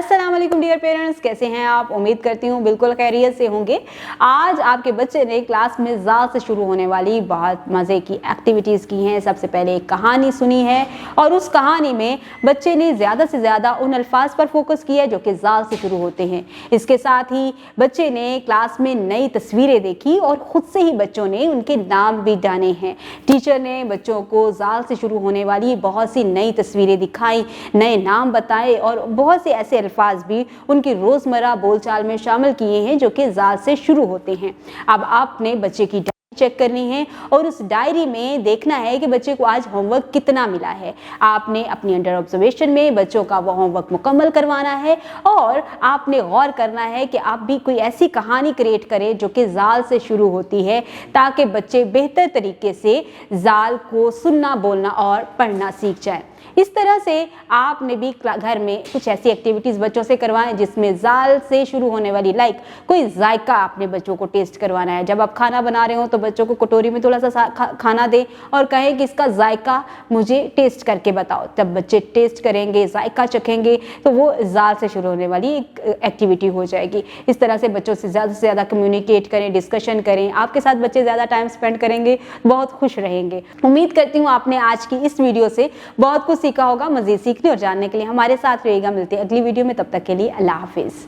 अस्सलाम वालेकुम dear parents, कैसे हैं आप? उम्मीद करती हूँ बिल्कुल खैरियत से होंगे। आज आपके बच्चे ने क्लास में ज़ाल से शुरू होने वाली बहुत मज़े की एक्टिविटीज़ की हैं। सबसे पहले एक कहानी सुनी है और उस कहानी में बच्चे ने ज़्यादा से ज़्यादा उन अल्फाज पर फोकस किया जो कि ज़ाल से शुरू होते हैं। इसके साथ ही बच्चे ने क्लास में नई तस्वीरें देखी और ख़ुद से ही बच्चों ने उनके नाम भी जाने हैं। टीचर ने बच्चों को ज़ाल से शुरू होने वाली बहुत सी नई तस्वीरें दिखाई, नए नाम बताए और बहुत से ऐसे अल्फाज भी उनकी रोज़मर्रा बोलचाल में शामिल किए हैं जो कि ज़ाल से शुरू होते हैं। अब आपने बच्चे की डायरी चेक करनी है और उस डायरी में देखना है कि बच्चे को आज होमवर्क कितना मिला है। आपने अपनी अंडर ऑब्जर्वेशन में बच्चों का वो होमवर्क मुकम्मल करवाना है और आपने गौर करना है कि आप भी कोई ऐसी कहानी क्रिएट करें जो कि ज़ाल से शुरू होती है, ताकि बच्चे बेहतर तरीके से ज़ाल को सुनना, बोलना और पढ़ना सीख जाएं। इस तरह से आपने भी घर में कुछ ऐसी एक्टिविटीज़ बच्चों से करवाएं जिसमें ज़ाल से शुरू होने वाली कोई जायका आपने बच्चों को टेस्ट करवाना है। जब आप खाना बना रहे हो तो बच्चों को कटोरी में थोड़ा सा खाना दें और कहें कि इसका जायका मुझे टेस्ट करके बताओ। जब बच्चे टेस्ट करेंगे, जायका चखेंगे, तो वो ज़ाल से शुरू होने वाली एक एक्टिविटी हो जाएगी। इस तरह से बच्चों से ज़्यादा कम्युनिकेट करें, डिस्कशन करें। आपके साथ बच्चे ज़्यादा टाइम स्पेंड करेंगे, बहुत खुश रहेंगे। उम्मीद करती हूँ आपने आज की इस वीडियो से बहुत कुछ सीखा होगा। मज़ीद सीखने और जानने के लिए हमारे साथ रहिएगा। मिलते हैं अगली वीडियो में, तब तक के लिए अल्लाह हाफिज़।